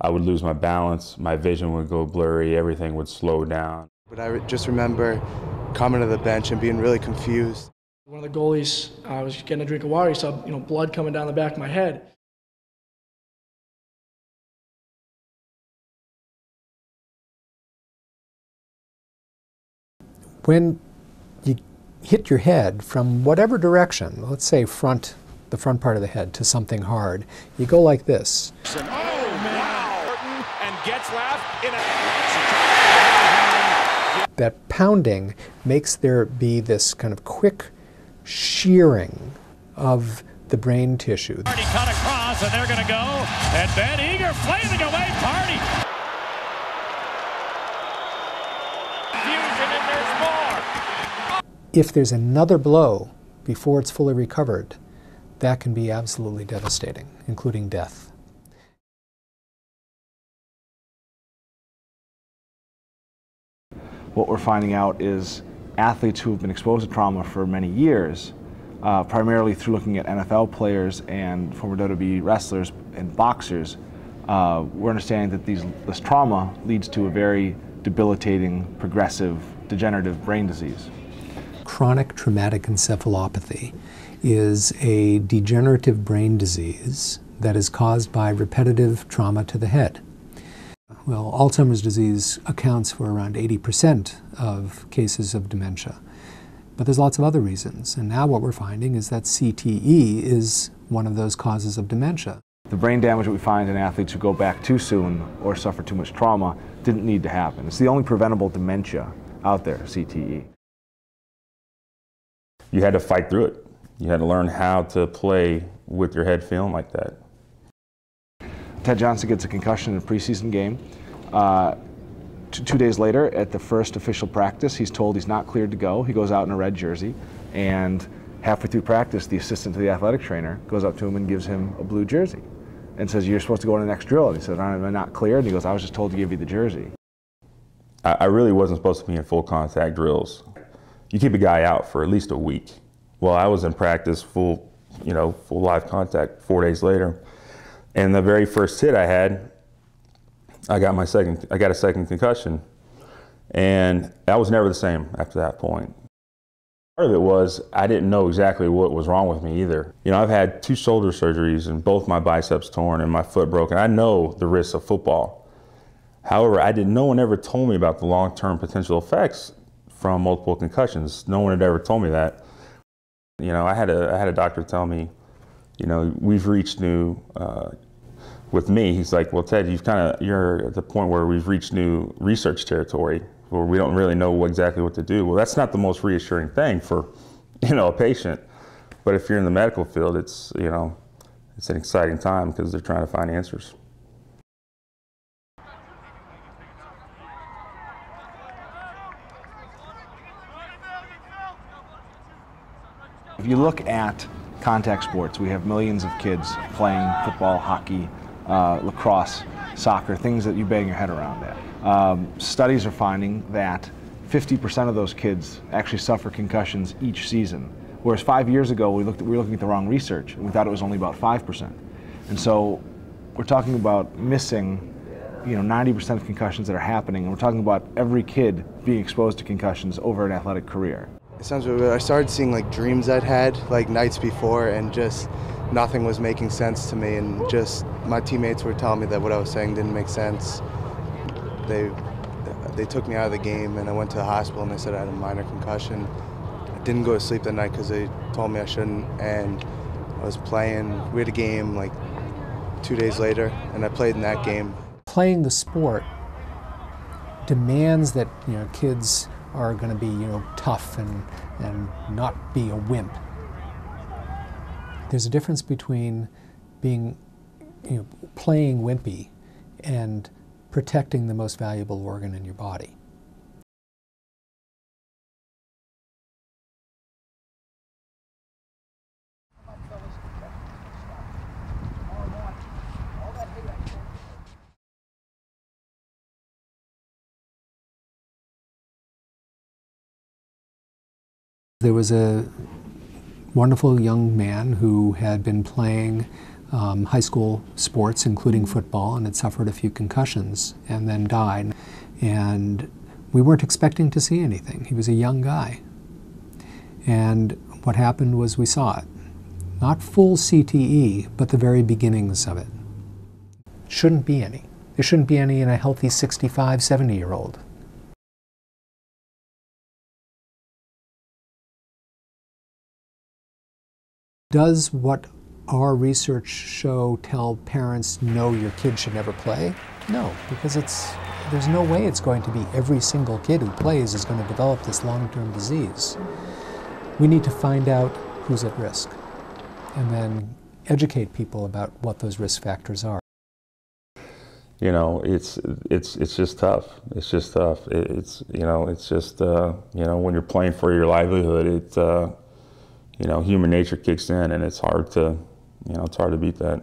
I would lose my balance, my vision would go blurry, everything would slow down. But I just remember coming to the bench and being really confused. One of the goalies, I was getting a drink of water, he saw blood coming down the back of my head. When you hit your head from whatever direction, let's say the front part of the head, to something hard, you go like this. Oh, wow! And Getzlaff in That pounding makes there be this kind of quick shearing of the brain tissue. Party cut across, and they're going to go. And Ben Eager flaming away. Party. Fusion, and there's more. If there's another blow before it's fully recovered, that can be absolutely devastating, including death. What we're finding out is athletes who have been exposed to trauma for many years, primarily through looking at NFL players and former WWE wrestlers and boxers, we're understanding that this trauma leads to a very debilitating, progressive, degenerative brain disease. Chronic traumatic encephalopathy is a degenerative brain disease that is caused by repetitive trauma to the head. Well, Alzheimer's disease accounts for around 80% of cases of dementia. But there's lots of other reasons, and now what we're finding is that CTE is one of those causes of dementia. The brain damage that we find in athletes who go back too soon or suffer too much trauma didn't need to happen. It's the only preventable dementia out there, CTE. You had to fight through it. You had to learn how to play with your head feeling like that. Ted Johnson gets a concussion in a preseason game. 2 days later, at the first official practice, he's told he's not cleared to go. He goes out in a red jersey, and halfway through practice, the assistant to the athletic trainer goes up to him and gives him a blue jersey and says, "You're supposed to go to the next drill." And he says, "I'm not cleared." And he goes, "I was just told to give you the jersey." I really wasn't supposed to be in full contact drills. You keep a guy out for at least a week. Well, I was in practice full live contact 4 days later. And the very first hit I had, I got a second concussion. And that was never the same after that point. Part of it was I didn't know exactly what was wrong with me either. I've had 2 shoulder surgeries and both my biceps torn and my foot broken. I know the risks of football. However, no one ever told me about the long-term potential effects from multiple concussions. No one had ever told me that. I had a doctor tell me, we've reached new, with me, he's like, well, Ted, you're at the point where we've reached new research territory where we don't really know exactly what to do. Well, that's not the most reassuring thing for, a patient. But if you're in the medical field, it's an exciting time because they're trying to find answers. If you look at contact sports, we have millions of kids playing football, hockey, lacrosse, soccer, things that you bang your head around at. Studies are finding that 50% of those kids actually suffer concussions each season, whereas 5 years ago we were looking at the wrong research and we thought it was only about 5%. And so we're talking about missing 90% of concussions that are happening, and we're talking about every kid being exposed to concussions over an athletic career. It sounds really weird. I started seeing dreams I'd had nights before, and just nothing was making sense to me, and just my teammates were telling me that what I was saying didn't make sense. They took me out of the game, and I went to the hospital and they said I had a minor concussion. I didn't go to sleep that night because they told me I shouldn't, and I was playing. We had a game 2 days later, and I played in that game. Playing the sport demands that kids are going to be tough and not be a wimp. There's a difference between being playing wimpy and protecting the most valuable organ in your body. There was a wonderful young man who had been playing high school sports, including football, and had suffered a few concussions and then died. And we weren't expecting to see anything. He was a young guy. And what happened was we saw it. Not full CTE, but the very beginnings of it. Shouldn't be any. There shouldn't be any in a healthy 65, 70-year-old. Does what our research show tell parents, no, your kid should never play? No, because there's no way it's going to be every single kid who plays is going to develop this long-term disease. We need to find out who's at risk and then educate people about what those risk factors are. You know, it's just tough. It's just tough. It's just when you're playing for your livelihood, human nature kicks in, and it's hard to beat that.